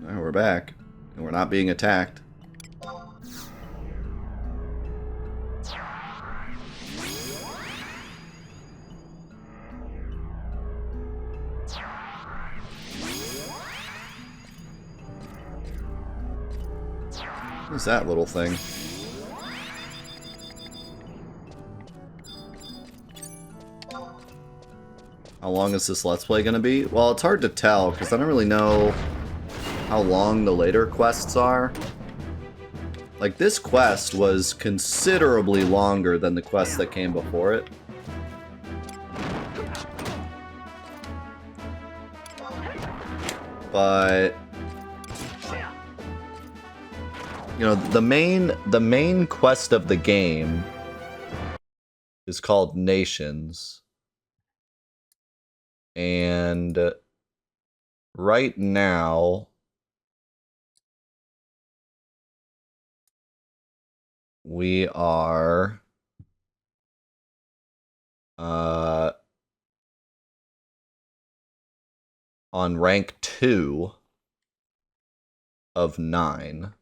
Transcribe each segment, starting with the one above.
Alright, we're back. And we're not being attacked. What's that little thing? How long is this Let's Play gonna be? Well, it's hard to tell, because I don't really know how long the later quests are. Like, this quest was considerably longer than the quest that came before it. But you know, the main quest of the game is called Nations. And right now we are on rank 2 of 9.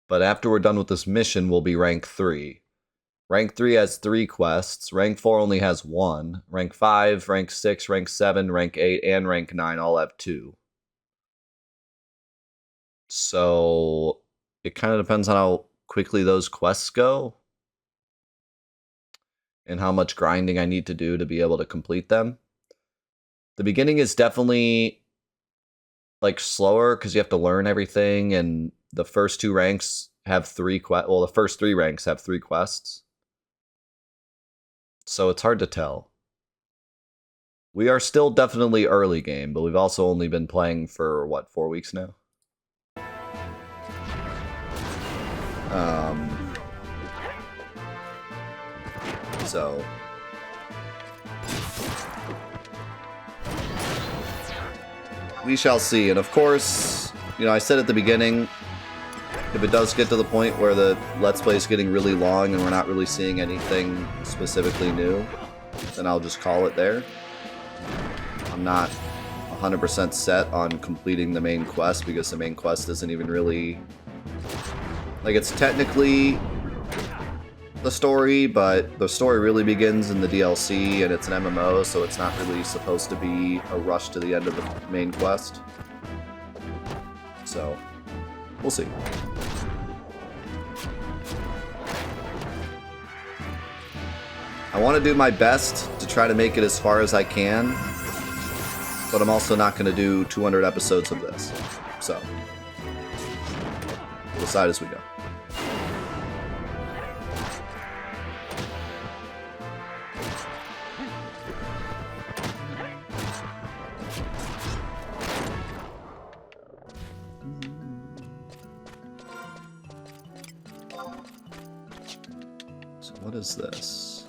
But after we're done with this mission, we'll be rank 3. Rank 3 has 3 quests. Rank 4 only has 1. Rank 5, rank 6, rank 7, rank 8, and rank 9 all have 2. So it kind of depends on how quickly those quests go and how much grinding I need to do to be able to complete them. The beginning is definitely like slower because you have to learn everything, and the first 2 ranks have 3 quests. Well, the first 3 ranks have 3 quests. So it's hard to tell. We are still definitely early game, but we've also only been playing for, what, 4 weeks now? So we shall see. And of course, you know, I said at the beginning, if it does get to the point where the Let's Play is getting really long and we're not really seeing anything specifically new, then I'll just call it there. I'm not 100% set on completing the main quest because the main quest isn't even really... Like, it's technically the story, but the story really begins in the DLC, and it's an MMO, so it's not really supposed to be a rush to the end of the main quest. So, we'll see. I want to do my best to try to make it as far as I can, but I'm also not going to do 200 episodes of this. So, we'll decide as we go. So what is this?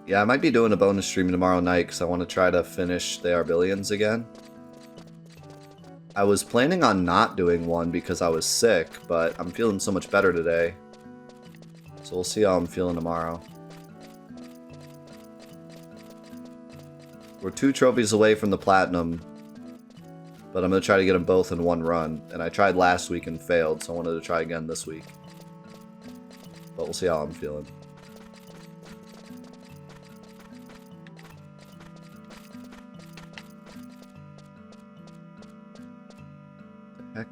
Yeah, I might be doing a bonus stream tomorrow night because I want to try to finish the Arbillions again. I was planning on not doing one because I was sick, but I'm feeling so much better today. So we'll see how I'm feeling tomorrow. We're 2 trophies away from the platinum, but I'm going to try to get them both in one run. And I tried last week and failed, so I wanted to try again this week. But we'll see how I'm feeling. Heck.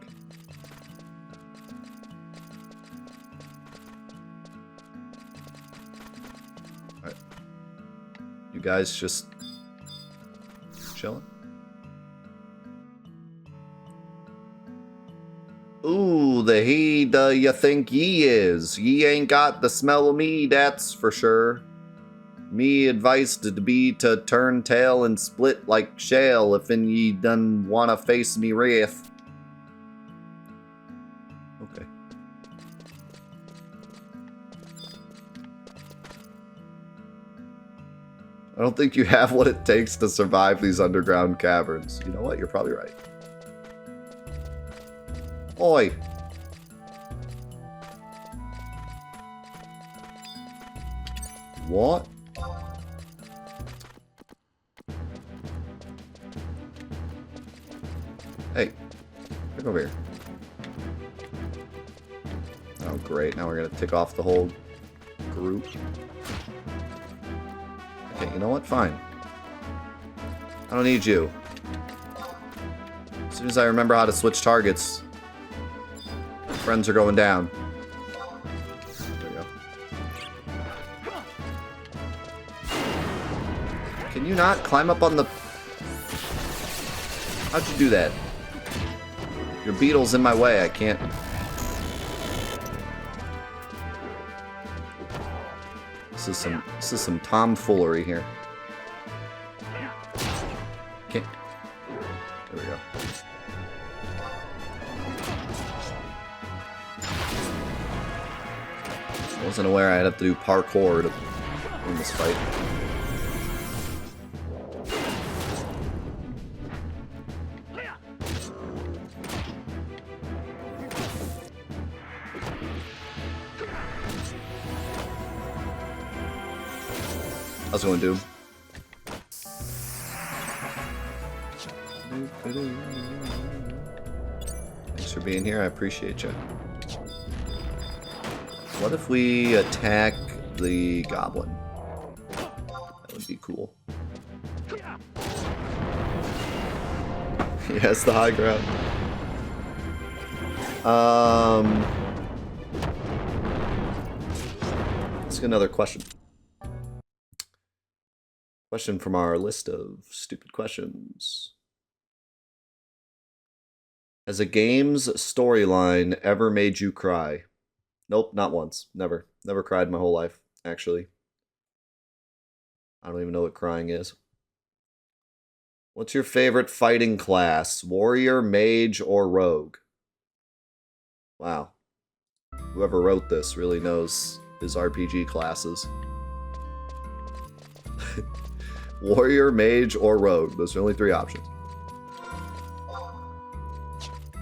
Alright. You guys just chilling? Ooh, the he the you think ye is. Ye ain't got the smell of me, that's for sure. Me advice to be to turn tail and split like shale if in ye done wanna face me wrath. Okay. I don't think you have what it takes to survive these underground caverns. You know what? You're probably right. Oi! What? Hey, come over here. Oh, great. Now we're going to tick off the whole group. Okay, you know what? Fine. I don't need you. As soon as I remember how to switch targets, friends are going down. There we go. Can you not climb up on the... How'd you do that? Your beetle's in my way. I can't... This is some tomfoolery here. Can't... There we go. I wasn't aware I'd have to do parkour to win this fight. How's it going, Doom? Thanks for being here. I appreciate you. What if we attack the goblin? That would be cool. Yes, the high ground. Let's get another question. Question from our list of stupid questions. Has a game's storyline ever made you cry? Nope, not once. Never. Never cried my whole life, actually. I don't even know what crying is. What's your favorite fighting class? Warrior, mage, or rogue? Wow. Whoever wrote this really knows his RPG classes. Warrior, mage, or rogue. Those are only 3 options.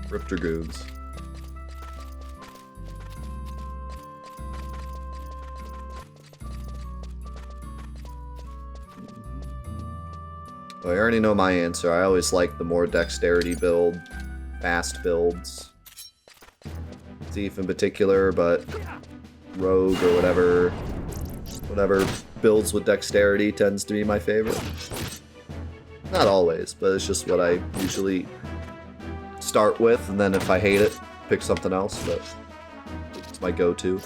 Rip Dragoons. Oh, I already know my answer. I always like the more dexterity build, fast builds. Thief in particular, but rogue or whatever builds with dexterity tends to be my favorite. Not always, but it's just what I usually start with, and then if I hate it, pick something else, but it's my go-to.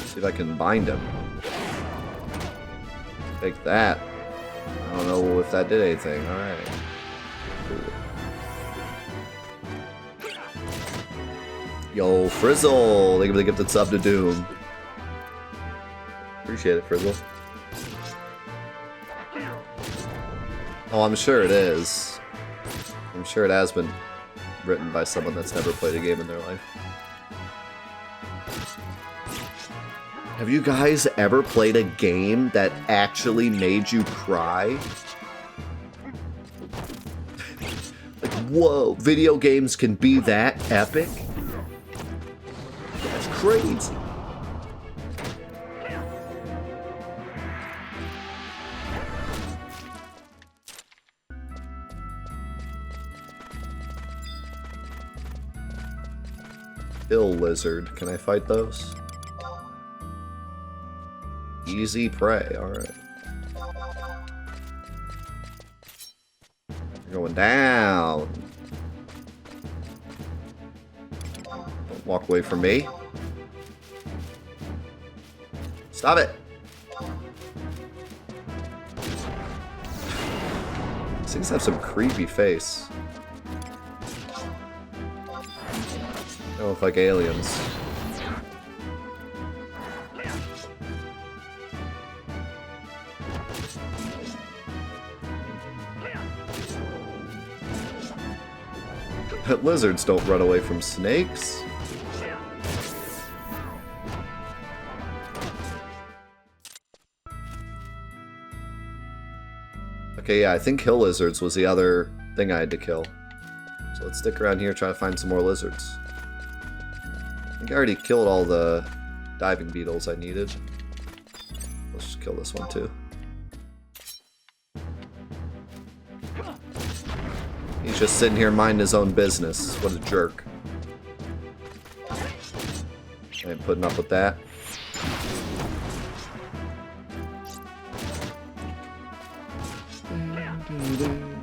See if I can bind him. Take that. I don't know if that did anything. Alright. Cool. Yo, Frizzle! Thank you for the gifted sub to Doom. Appreciate it, Frizzle. Oh, I'm sure it is. I'm sure it has been written by someone that's never played a game in their life. Have you guys ever played a game that actually made you cry? Like, whoa, video games can be that epic? That's crazy. Hill lizard. Can I fight those? Easy prey. Alright. You're going down. Don't walk away from me. Stop it. These things have some creepy face. They look like aliens. Lizards don't run away from snakes. Okay, yeah, I think hill lizards was the other thing I had to kill. So let's stick around here and try to find some more lizards. I think I already killed all the diving beetles I needed. Let's just kill this one too. He's just sitting here minding his own business. What a jerk. I ain't putting up with that.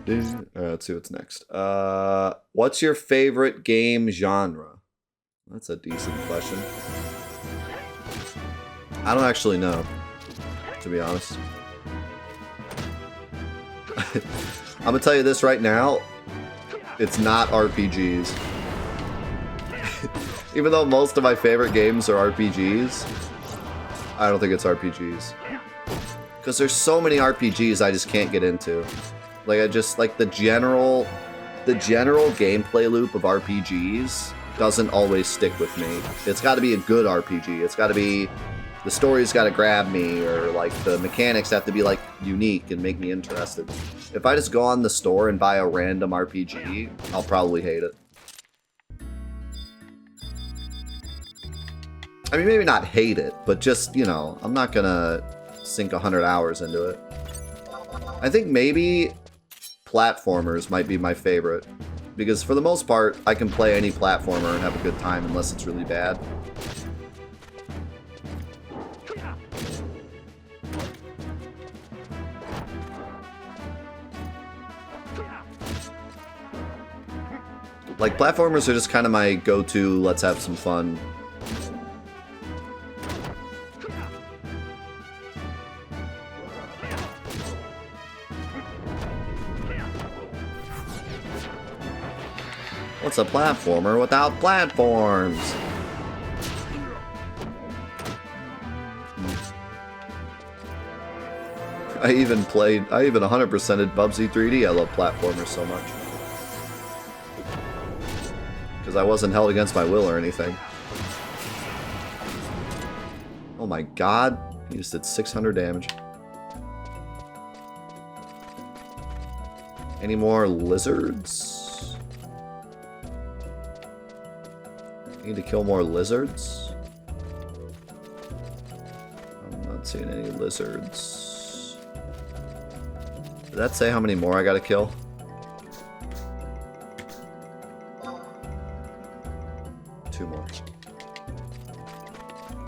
Alright, let's see what's next. What's your favorite game genre? That's a decent question. I don't actually know, to be honest. I'm gonna tell you this right now. It's not RPGs. Even though most of my favorite games are RPGs, I don't think it's RPGs. Because there's so many RPGs I just can't get into. Like, I just, like, the general gameplay loop of RPGs doesn't always stick with me. It's got to be a good RPG. It's got to be, the story's got to grab me, or, like, the mechanics have to be, like, unique and make me interested. If I just go on the store and buy a random RPG, I'll probably hate it. I mean, maybe not hate it, but just, you know, I'm not gonna sink 100 hours into it. I think maybe platformers might be my favorite, because for the most part, I can play any platformer and have a good time unless it's really bad. Like, platformers are just kind of my go-to, let's have some fun. What's a platformer without platforms? I even 100%ed Bubsy 3D. I love platformers so much. Because I wasn't held against my will or anything. Oh my god. He just did 600 damage. Any more lizards? Need to kill more lizards? I'm not seeing any lizards. Did that say how many more I gotta kill? Two more.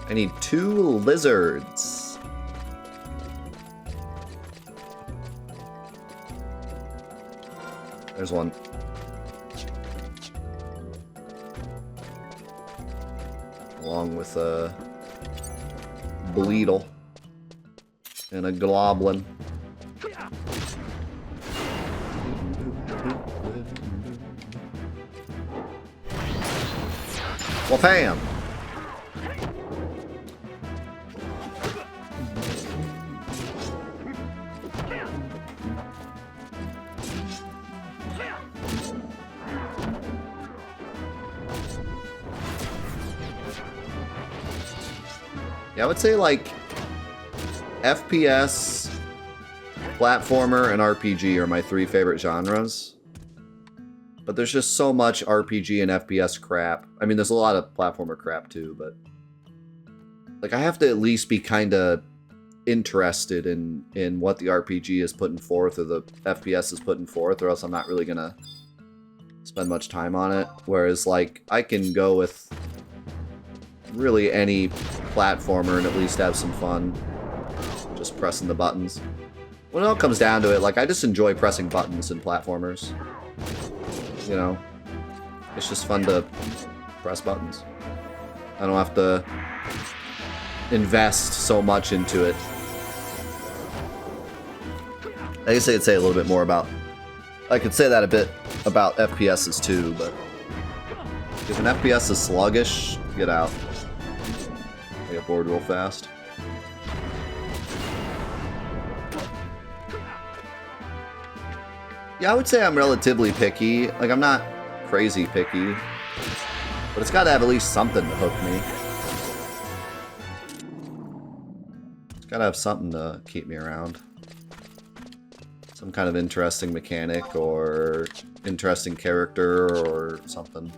I need 2 lizards. There's one. Along with a Bleedle and a Globlin. Well, fam. Yeah, I would say, like, FPS, platformer, and RPG are my 3 favorite genres. But there's just so much RPG and FPS crap. I mean, there's a lot of platformer crap, too, but... like, I have to at least be kind of interested in what the RPG is putting forth, or the FPS is putting forth, or else I'm not really gonna spend much time on it. Whereas, like, I can go with really any platformer and at least have some fun just pressing the buttons. When it all comes down to it, like, I just enjoy pressing buttons in platformers. You know, it's just fun to press buttons. I don't have to invest so much into it. I guess I could say a little bit more about... I could say that a bit about FPSs too, but if an FPS is sluggish, get out. I get bored real fast. Yeah, I would say I'm relatively picky. Like, I'm not crazy picky, but it's got to have at least something to hook me. It's got to have something to keep me around. Some kind of interesting mechanic or interesting character or something.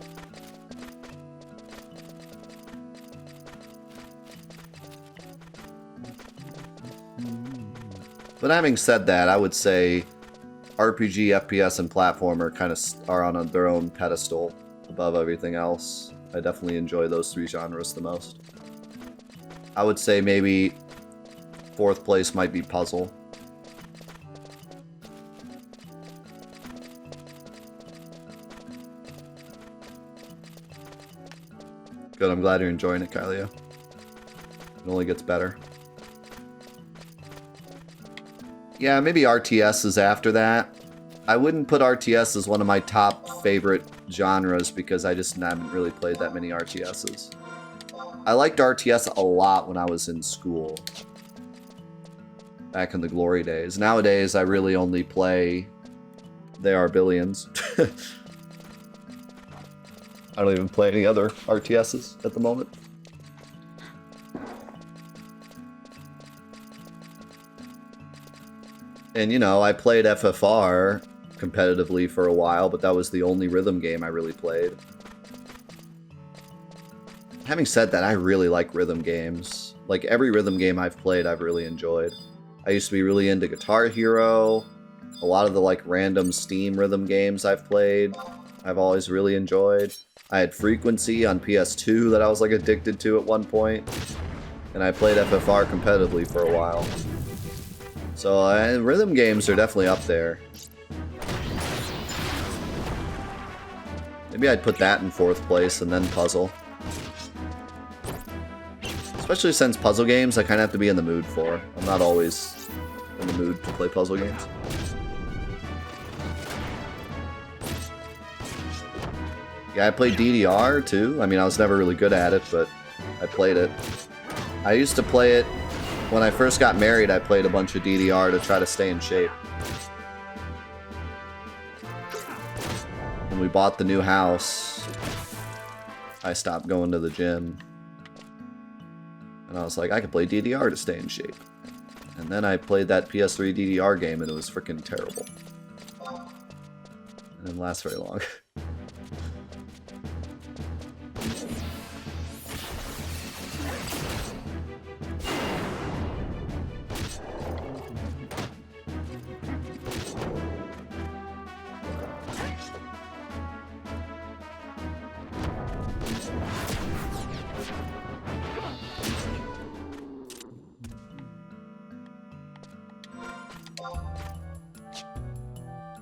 But having said that, I would say RPG, FPS, and platformer kind of are on their own pedestal above everything else. I definitely enjoy those three genres the most. I would say maybe fourth place might be puzzle. Good, I'm glad you're enjoying it, Kylio. It only gets better. Yeah, maybe RTS is after that. I wouldn't put RTS as one of my top favorite genres because I just haven't really played that many RTSs. I liked RTS a lot when I was in school. Back in the glory days. Nowadays, I really only play They Are Billions. I don't even play any other RTSs at the moment. And, you know, I played FFR competitively for a while, but that was the only rhythm game I really played. Having said that, I really like rhythm games. Like, every rhythm game I've played, I've really enjoyed. I used to be really into Guitar Hero. A lot of the, like, random Steam rhythm games I've played, I've always really enjoyed. I had Frequency on PS2 that I was, like, addicted to at one point. And I played FFR competitively for a while. So, rhythm games are definitely up there. Maybe I'd put that in fourth place and then puzzle. Especially since puzzle games I kind of have to be in the mood for. I'm not always in the mood to play puzzle games. Yeah, I played DDR too. I mean, I was never really good at it, but I played it. I used to play it when I first got married. I played a bunch of DDR to try to stay in shape. When we bought the new house, I stopped going to the gym. And I was like, I could play DDR to stay in shape. And then I played that PS3 DDR game and it was freaking terrible. It didn't last very long.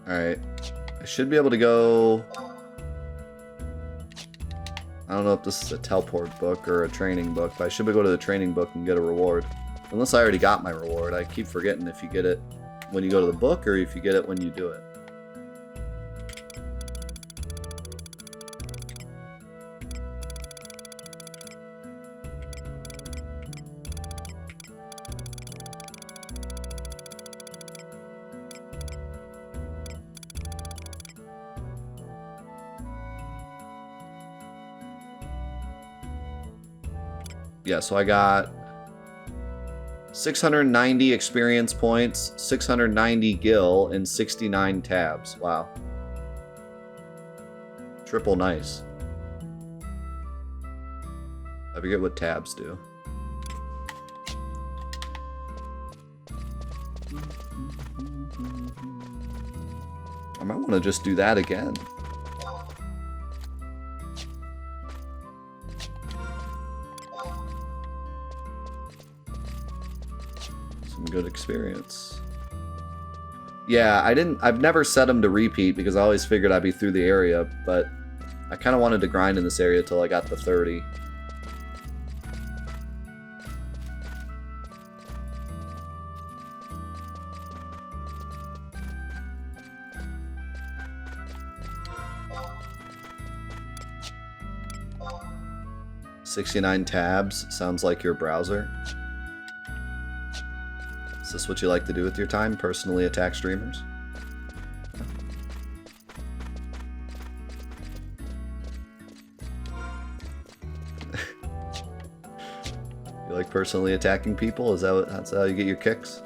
Alright. I should be able to go... I don't know if this is a teleport book or a training book, but I should be able to go to the training book and get a reward. Unless I already got my reward. I keep forgetting if you get it when you go to the book or if you get it when you do it. Yeah, so I got 690 experience points, 690 gil, and 69 tabs. Wow. Triple nice. I forget what tabs do. I might want to just do that again. Good experience. Yeah, I've never set them to repeat because I always figured I'd be through the area, but I kind of wanted to grind in this area till I got to 30. "69 tabs sounds like your browser. Is this what you like to do with your time? Personally attack streamers?" You like personally attacking people? That's how you get your kicks?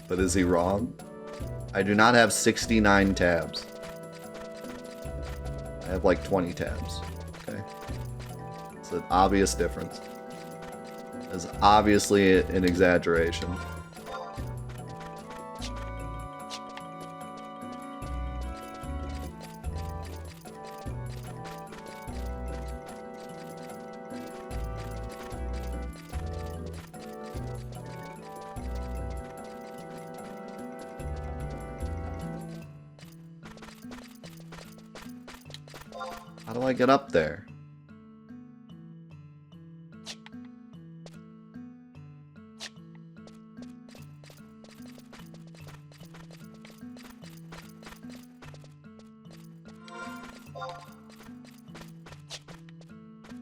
But is he wrong? I do not have 69 tabs. I have like 20 tabs. Okay. It's an obvious difference. It's obviously an exaggeration. How do I get up there?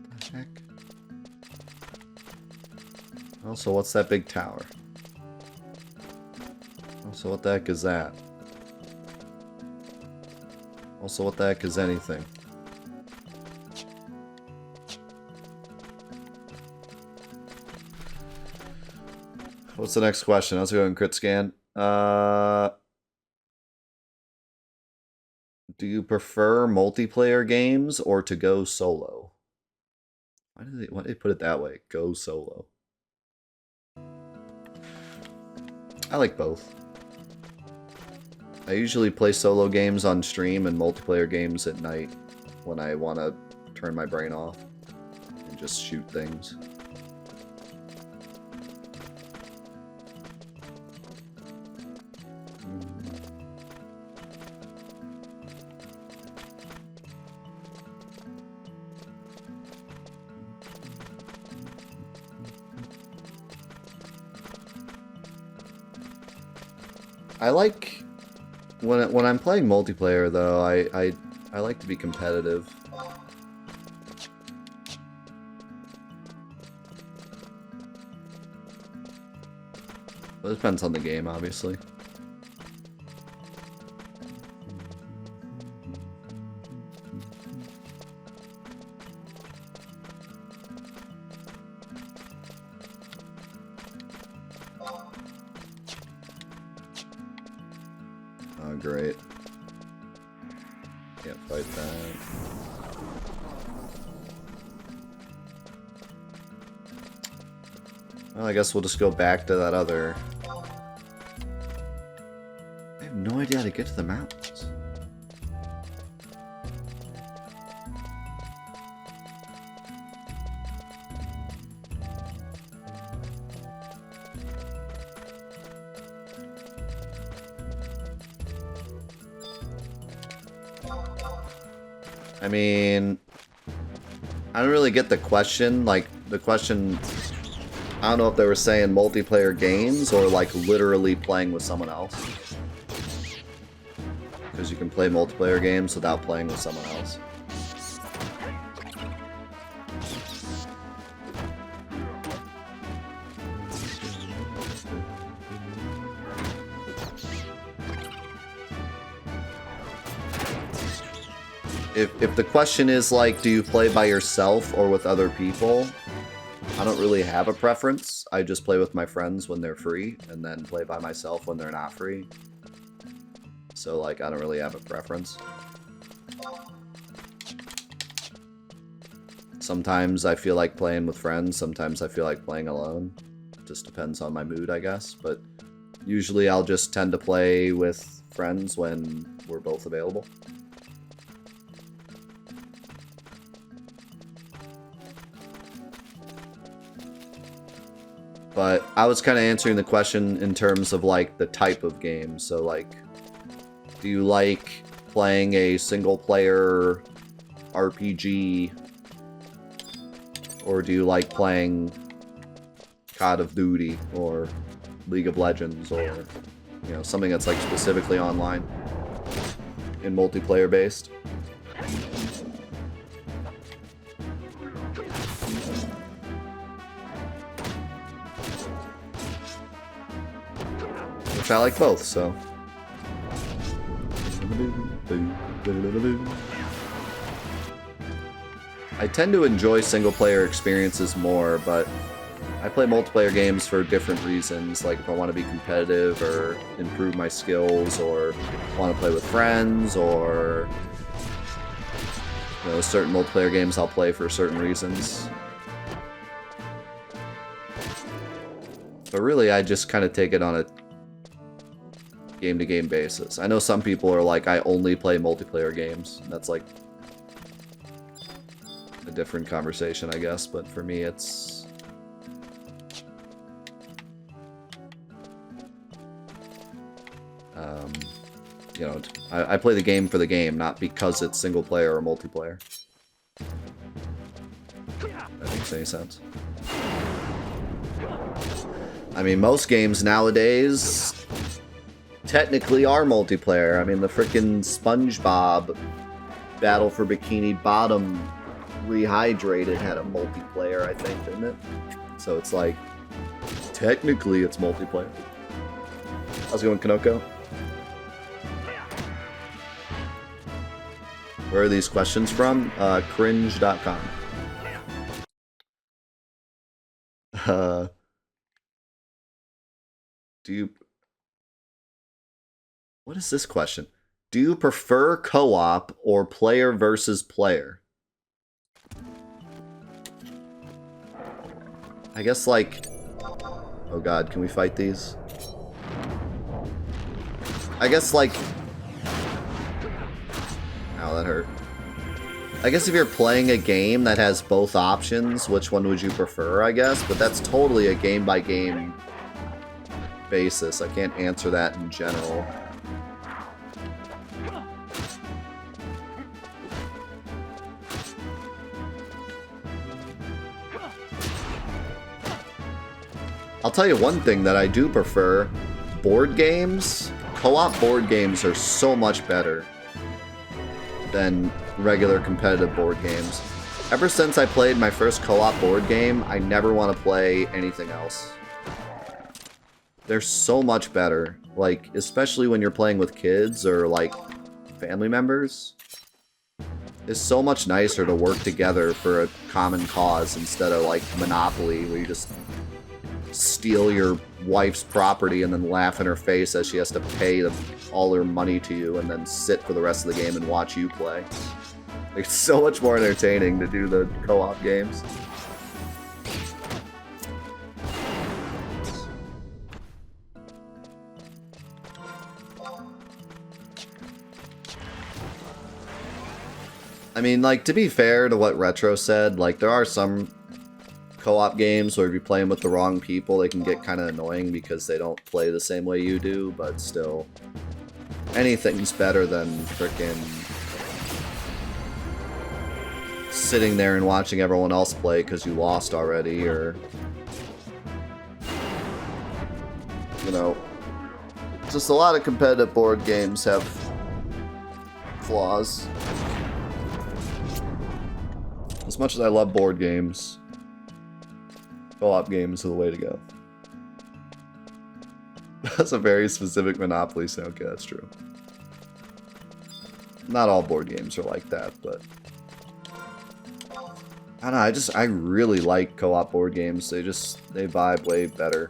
The heck? Also, what's that big tower? Also, what the heck is that? Also, what the heck is anything? What's the next question? Let's go and crit scan. Do you prefer multiplayer games or to go solo? Why did they put it that way? Go solo. I like both. I usually play solo games on stream and multiplayer games at night when I want to turn my brain off and just shoot things. I like when I'm playing multiplayer though. I like to be competitive. But it depends on the game, obviously. Oh, great. Can't fight that. Well, I guess we'll just go back to that other... I have no idea how to get to the mountains. I mean, I don't really get the question. Like, the question, I don't know if they were saying multiplayer games or like literally playing with someone else. Because you can play multiplayer games without playing with someone else. If the question is like, do you play by yourself or with other people? I don't really have a preference. I just play with my friends when they're free, and then play by myself when they're not free. So, like, I don't really have a preference. Sometimes I feel like playing with friends, sometimes I feel like playing alone. Just depends on my mood, I guess. But usually I'll just tend to play with friends when we're both available. But I was kind of answering the question in terms of, like, the type of game. So, like, do you like playing a single-player RPG? Or do you like playing Call of Duty or League of Legends or, you know, something that's, like, specifically online and multiplayer-based? Which I like both, so. I tend to enjoy single-player experiences more, but I play multiplayer games for different reasons, like if I want to be competitive or improve my skills or want to play with friends or, you know, certain multiplayer games I'll play for certain reasons. But really, I just kind of take it on a game-to-game basis. I know some people are like, I only play multiplayer games. That's like a different conversation, I guess, but for me, it's... you know, I play the game for the game, not because it's single player or multiplayer. If that makes any sense. I mean, most games nowadays technically are multiplayer. I mean, the frickin' SpongeBob Battle for Bikini Bottom Rehydrated had a multiplayer, I think, didn't it? So it's like, technically it's multiplayer. How's it going, Kanoko? Where are these questions from? Cringe.com. Do you... What is this question? Do you prefer co-op or player versus player? I guess, like... Oh god, can we fight these? I guess, like... Ow, that hurt. I guess if you're playing a game that has both options, which one would you prefer, I guess? But that's totally a game-by-game basis. I can't answer that in general. I'll tell you one thing that I do prefer. Board games, co-op board games are so much better than regular competitive board games. Ever since I played my first co-op board game, I never want to play anything else. They're so much better. Like, especially when you're playing with kids or, like, family members. It's so much nicer to work together for a common cause instead of, like, Monopoly, where you just steal your wife's property and then laugh in her face as she has to pay all her money to you and then sit for the rest of the game and watch you play. It's so much more entertaining to do the co-op games. I mean, like, to be fair to what Retro said, like, there are some co-op games where if you play them with the wrong people, they can get kind of annoying because they don't play the same way you do, but still, anything's better than frickin' sitting there and watching everyone else play because you lost already, or, you know, just a lot of competitive board games have flaws. As much as I love board games, co-op games are the way to go. That's a very specific Monopoly sound. Okay, that's true. Not all board games are like that, but I don't know, I really like co-op board games. They vibe way better.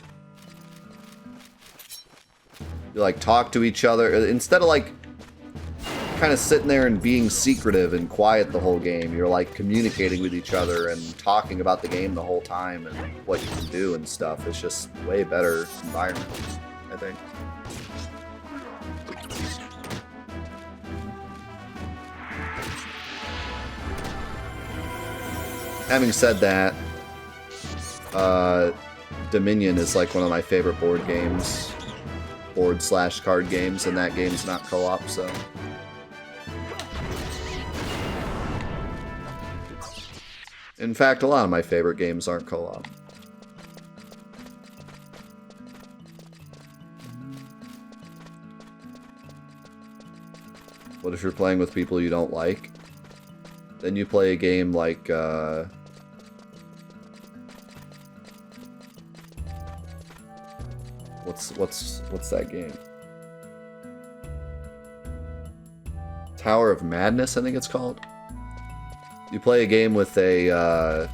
You like talk to each other instead of like kind of sitting there and being secretive and quiet the whole game. You're like communicating with each other and talking about the game the whole time and what you can do and stuff. It's just way better environment, I think. Having said that, Dominion is like one of my favorite board games. Board/card games, and that game's not co-op, so... In fact, a lot of my favorite games aren't co-op. What if you're playing with people you don't like? Then you play a game like, What's that game? Tower of Madness, I think it's called. You play a game with a,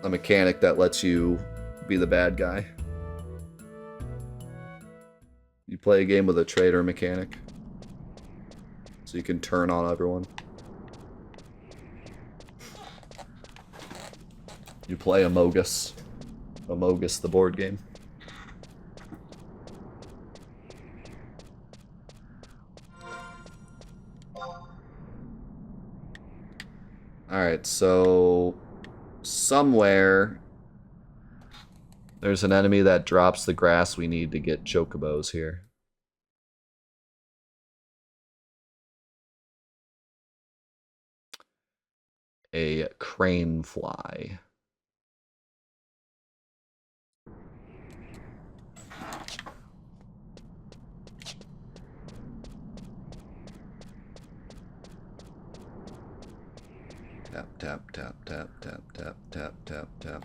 a mechanic that lets you be the bad guy. You play a game with a traitor mechanic, so you can turn on everyone. You play Amogus. Amogus, the board game. Alright, so somewhere there's an enemy that drops the grass we need to get chocobos here. A crane fly. Tap, tap, tap, tap, tap, tap, tap, tap, tap.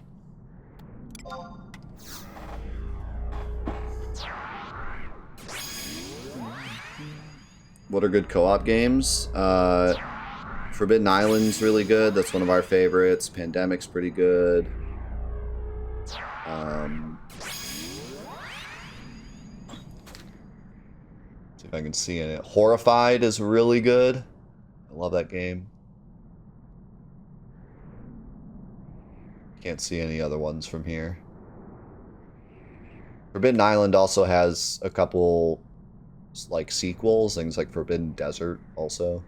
What are good co-op games? Forbidden Island's really good. That's one of our favorites. Pandemic's pretty good. See if I can see in it. Horrified is really good. I love that game. Can't see any other ones from here. Forbidden Island also has a couple like sequels, things like Forbidden Desert also.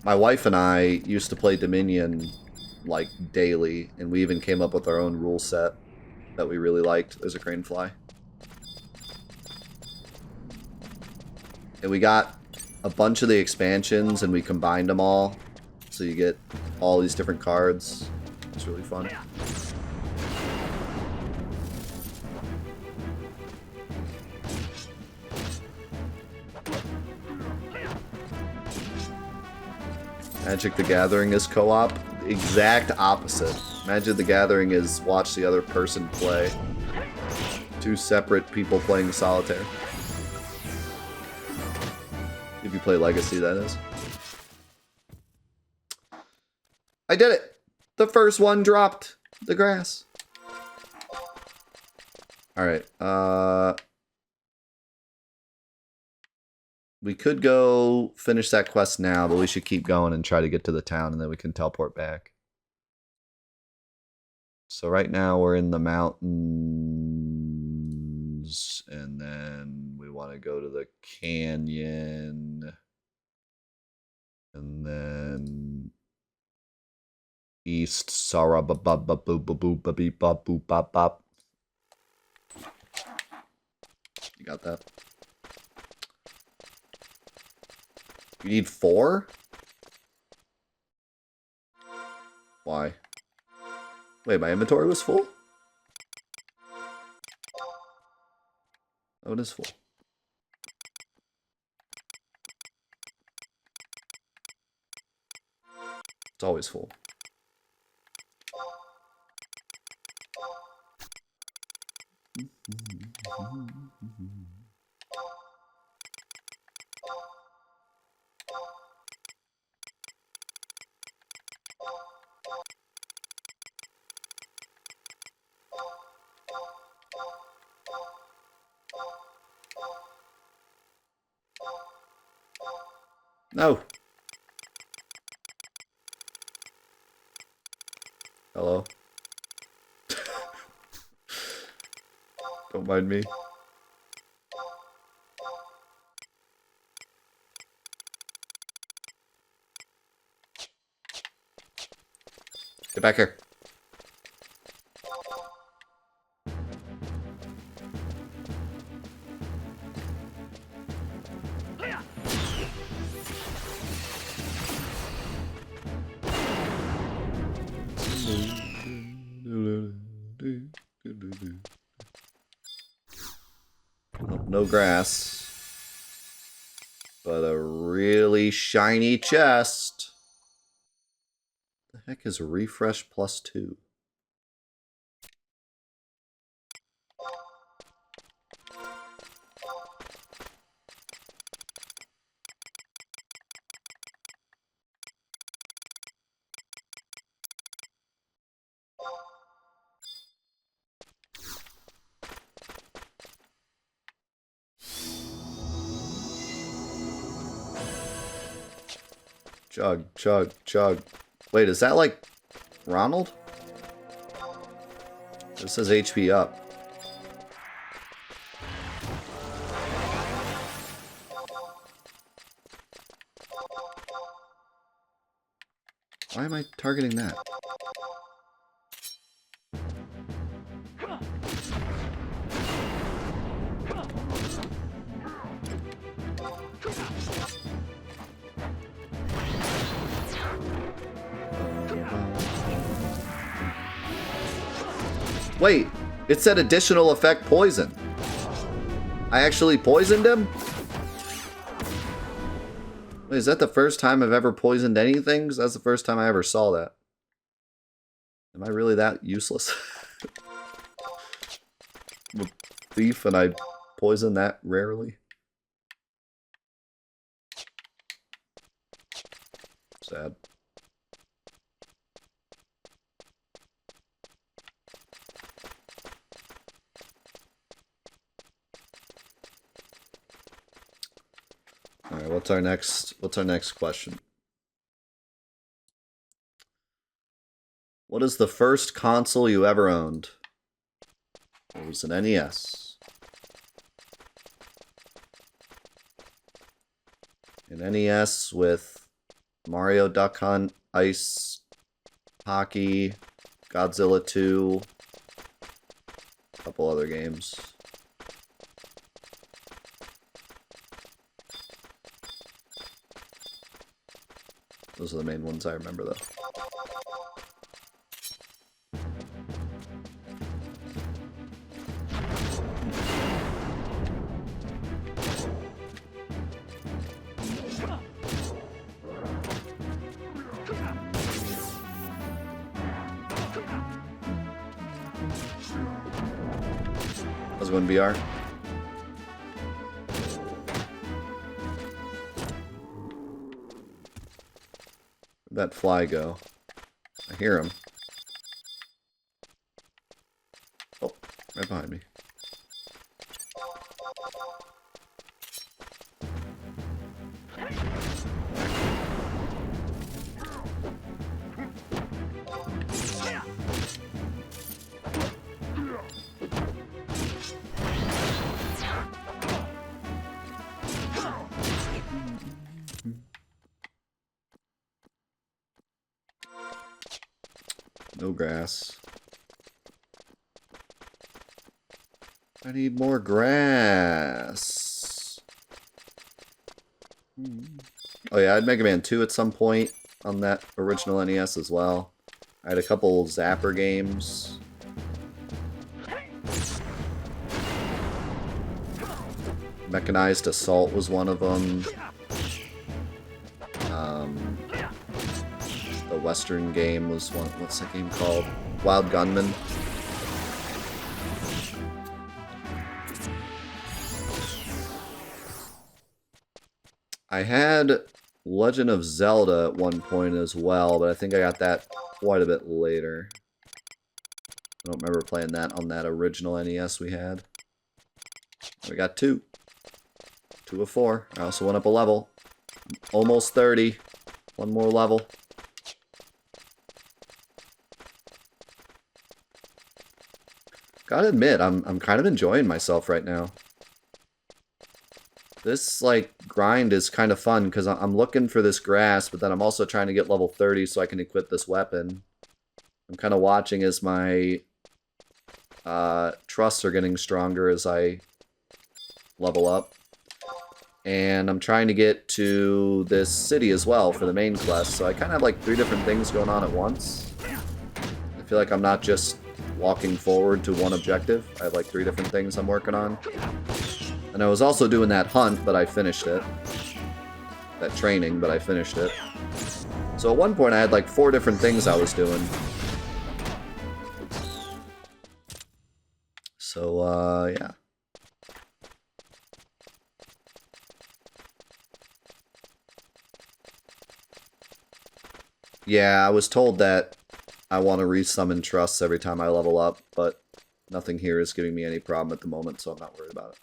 My wife and I used to play Dominion like daily, and we even came up with our own rule set that we really liked. There's a crane fly. And we got a bunch of the expansions and we combined them all, so you get all these different cards. It's really fun. Magic the Gathering is co-op. Exact opposite. Magic the Gathering is watch the other person play. Two separate people playing solitaire. If you play Legacy, that is. I did it! The first one dropped the grass. Alright, we could go finish that quest now, but we should keep going and try to get to the town, and then we can teleport back. So right now we're in the mountains, and then we want to go to the canyon, and then east Sara ba ba ba boo ba boo ba beep ba boo ba bop. You got that? You need 4? Why? Wait, my inventory was full? Oh, it is full. It's always full. No. Hello. Don't mind me. Get back here. No grass, but a really shiny chest. The heck is refresh +2? Chug, chug, chug. Wait, is that like Ronald? This says HP up. Why am I targeting that? Wait, it said additional effect poison. I actually poisoned him? Wait, is that the first time I've ever poisoned anything? Because that's the first time I ever saw that. Am I really that useless? I'm a thief and I poison that rarely? Sad. Alright, what's our next question? What is the first console you ever owned? It was an NES. An NES with Mario Duck Hunt, Ice Hockey, Godzilla 2, a couple other games. Those are the main ones I remember, though. How's it going, BR? Where'd that fly go? I hear him. Oh, right behind me. No grass. I need more grass. Oh yeah, I had Mega Man 2 at some point on that original NES as well. I had a couple Zapper games. Mechanized Assault was one of them. The Western game was one. What's that game called? Wild Gunman. I had Legend of Zelda at one point as well, but I think I got that quite a bit later. I don't remember playing that on that original NES we had. We got 2. 2 of 4. I also went up a level. Almost 30. One more level. Gotta admit, I'm kind of enjoying myself right now. This, like, grind is kind of fun, because I'm looking for this grass, but then I'm also trying to get level 30 so I can equip this weapon. I'm kind of watching as my trusts are getting stronger as I level up. And I'm trying to get to this city as well for the main quest, so I kind of have, like, 3 different things going on at once. I feel like I'm not just walking forward to one objective. I have, like, 3 different things I'm working on. And I was also doing that hunt, but I finished it. That training, but I finished it. So at one point I had like 4 different things I was doing. So, yeah. Yeah, I was told that I want to resummon trusts every time I level up, but nothing here is giving me any problem at the moment, so I'm not worried about it.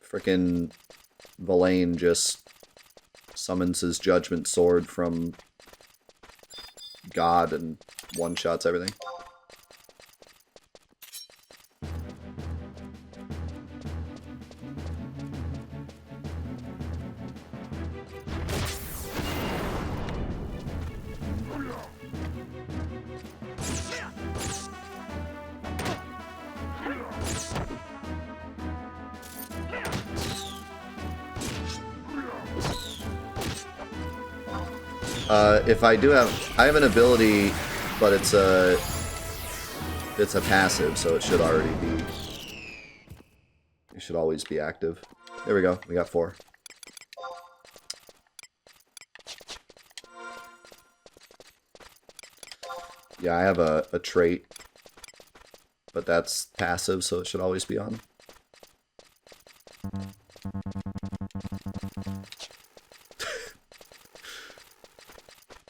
Frickin' Villain just summons his judgment sword from God and one-shots everything. If I do have, I have an ability, but it's a passive, so it should already be, it should always be active. There we go, we got 4. Yeah, I have a trait, but that's passive, so it should always be on.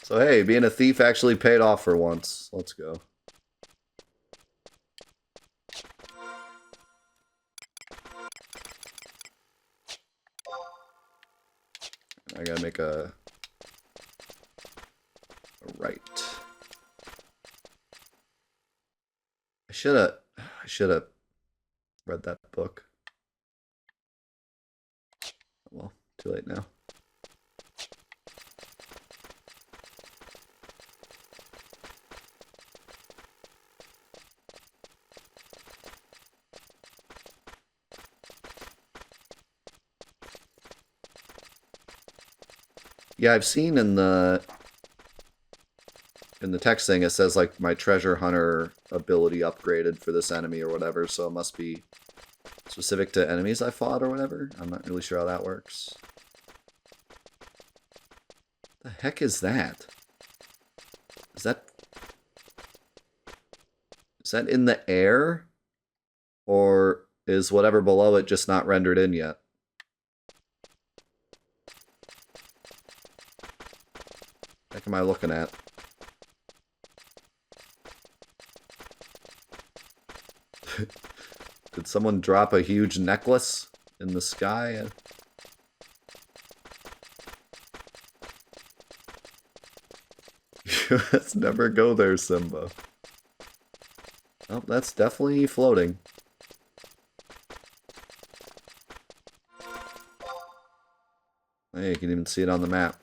So hey, being a thief actually paid off for once. Let's go. I gotta make a right. I should have read that book. Well, too late now. Yeah, I've seen in the text thing it says like my treasure hunter ability upgraded for this enemy or whatever, so it must be specific to enemies I fought or whatever. I'm not really sure how that works. The heck is that? Is that in the air? Or is whatever below it just not rendered in yet? What am I looking at? Did someone drop a huge necklace in the sky? Let's never go there, Simba. Oh, that's definitely floating. Hey, you can even see it on the map.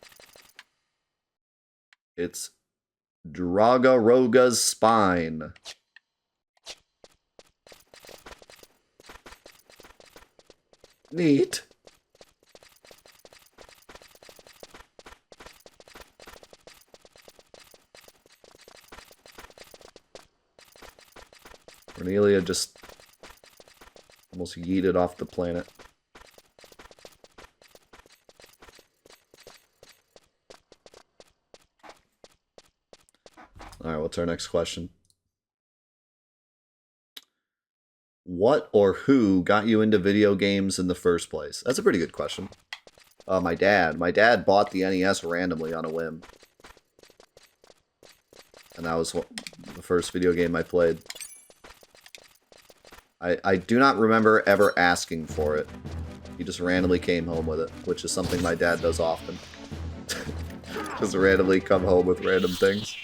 It's Dragaroga's spine. Neat. Cornelia just almost yeeted off the planet. Alright, what's our next question? What or who got you into video games in the first place? That's a pretty good question. My dad. My dad bought the NES randomly on a whim. And that was the first video game I played. I do not remember ever asking for it. He just randomly came home with it, which is something my dad does often. Just randomly come home with random things.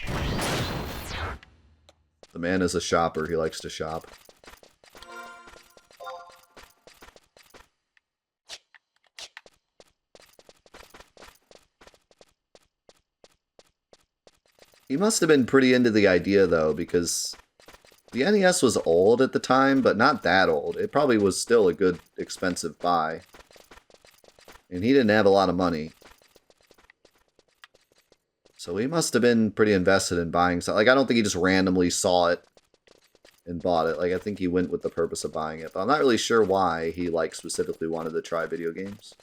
The man is a shopper. He likes to shop. He must have been pretty into the idea, though, because the NES was old at the time, but not that old. It probably was still a good, expensive buy. And he didn't have a lot of money. So he must have been pretty invested in buying something. Like, I don't think he just randomly saw it and bought it. Like, I think he went with the purpose of buying it. But I'm not really sure why he, like, specifically wanted to try video games.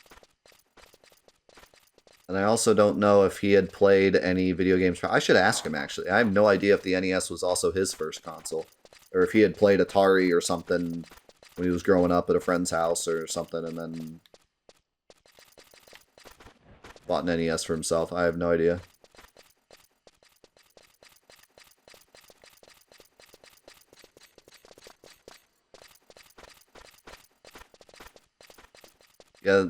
And I also don't know if he had played any video games. I should ask him, actually. I have no idea if the NES was also his first console. Or if he had played Atari or something when he was growing up at a friend's house or something and then bought an NES for himself. I have no idea. Yeah,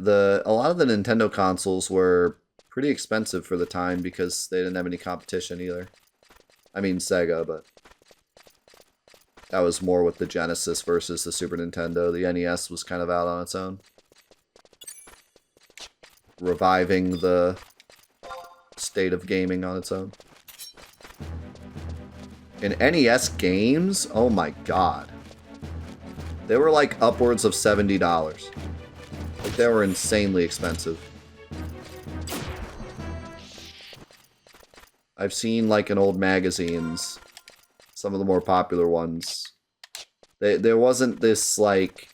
a lot of the Nintendo consoles were pretty expensive for the time because they didn't have any competition either. I mean Sega, but that was more with the Genesis versus the Super Nintendo. The NES was kind of out on its own, reviving the state of gaming on its own. And NES games, oh my god. They were like upwards of $70. Like they were insanely expensive. I've seen like in old magazines, some of the more popular ones. There wasn't this like,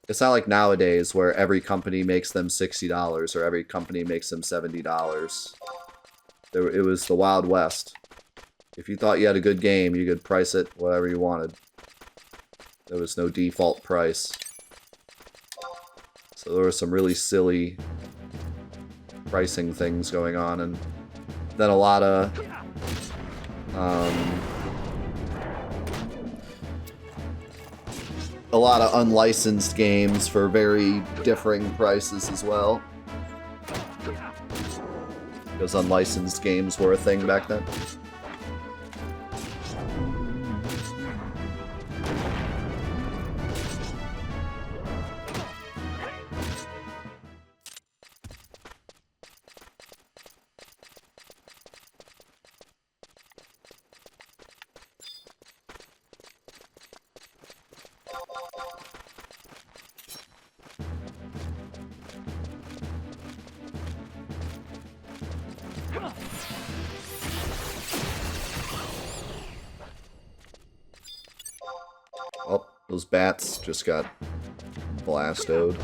it's not like nowadays where every company makes them $60 or every company makes them $70. It was the Wild West. If you thought you had a good game, you could price it whatever you wanted. There was no default price. So there were some really silly pricing things going on, and then a lot of unlicensed games for very differing prices as well. Because unlicensed games were a thing back then. Oh, those bats just got blastoed.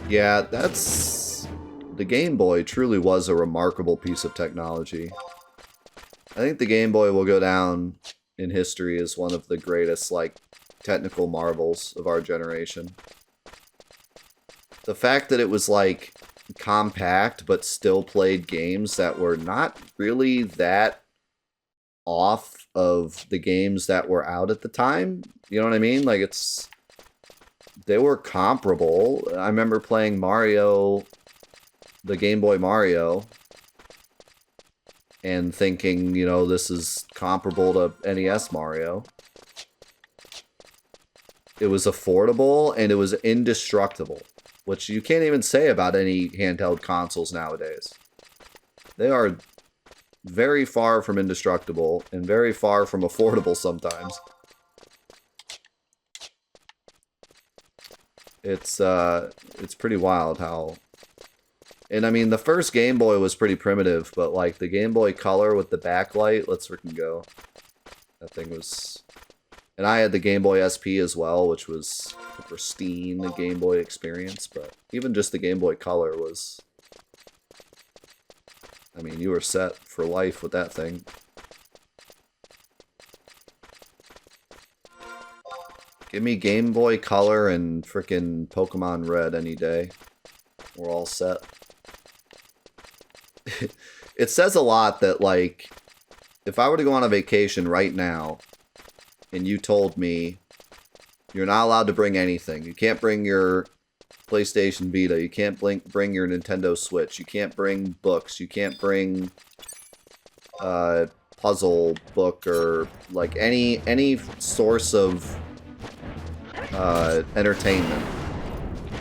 Yeah, that's... The Game Boy truly was a remarkable piece of technology. I think the Game Boy will go down in history as one of the greatest, like, technical marvels of our generation. The fact that it was, like, compact, but still played games that were not really that off of the games that were out at the time. You know what I mean? Like, they were comparable. I remember playing Mario, the Game Boy Mario, and thinking, you know, this is comparable to NES Mario. It was affordable, and it was indestructible, which you can't even say about any handheld consoles nowadays. They are very far from indestructible, and very far from affordable sometimes. It's pretty wild how... And I mean, the first Game Boy was pretty primitive, but like the Game Boy Color with the backlight, let's freaking go. That thing was... And I had the Game Boy SP as well, which was a pristine Game Boy experience, but even just the Game Boy Color was... I mean, you were set for life with that thing. Give me Game Boy Color and frickin' Pokemon Red any day. We're all set. It says a lot that, like, if I were to go on a vacation right now, and you told me you're not allowed to bring anything. You can't bring your PlayStation Vita. You can't bring your Nintendo Switch. You can't bring books. You can't bring puzzle book or, like, any source of entertainment.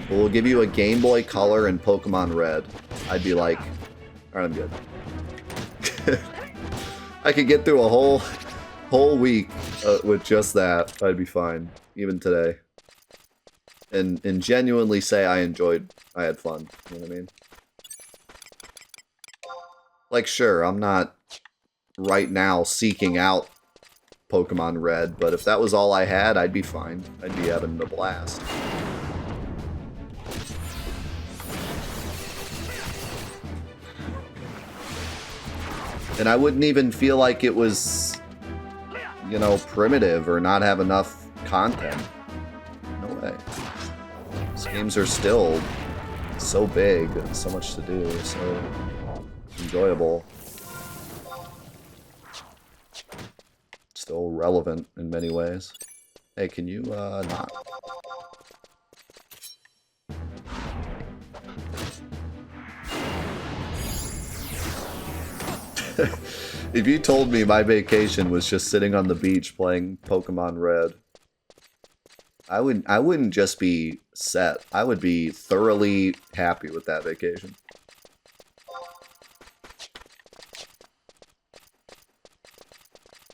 We'll give you a Game Boy Color and Pokemon Red. I'd be like, alright, I'm good. I could get through a whole week with just that. I'd be fine, even today. And genuinely say I had fun. You know what I mean? Like, sure, I'm not right now seeking out Pokemon Red, but if that was all I had, I'd be fine. I'd be having a blast. And I wouldn't even feel like it was, you know, primitive or not have enough content. No way. These games are still so big and so much to do, so enjoyable. Still relevant in many ways. Hey, can you not? If you told me my vacation was just sitting on the beach playing Pokemon Red, I wouldn't just be set. I would be thoroughly happy with that vacation.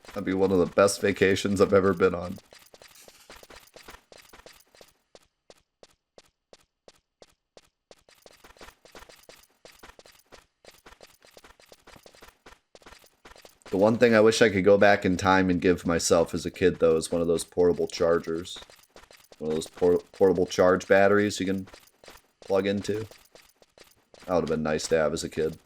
That'd be one of the best vacations I've ever been on. The one thing I wish I could go back in time and give myself as a kid, though, is one of those portable chargers. One of those portable charge batteries you can plug into. That would have been nice to have as a kid.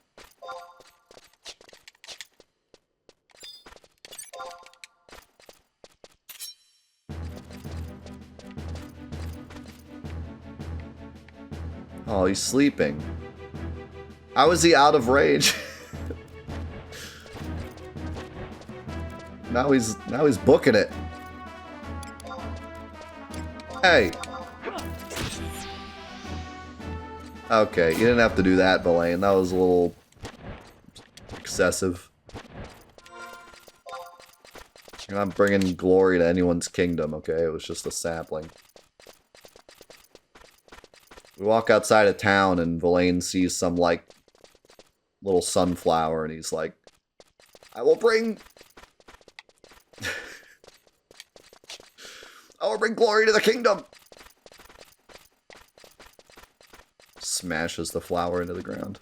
Oh, he's sleeping. How is he out of rage? Now he's booking it. Hey. Okay, you didn't have to do that, Belaine. That was a little excessive. You're not bringing glory to anyone's kingdom, okay? It was just a sapling. We walk outside of town and Villain sees some, like, little sunflower and he's like, I will bring glory to the kingdom! Smashes the flower into the ground.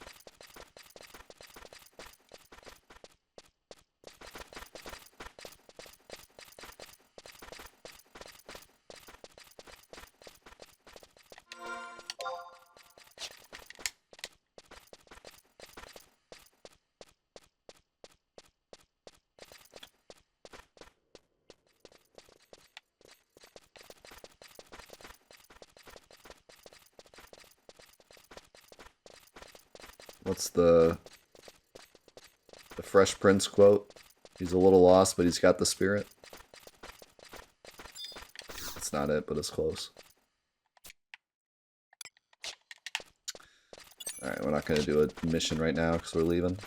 What's the Fresh Prince quote? He's a little lost, but he's got the spirit. That's not it, but it's close. Alright, we're not going to do a mission right now because we're leaving.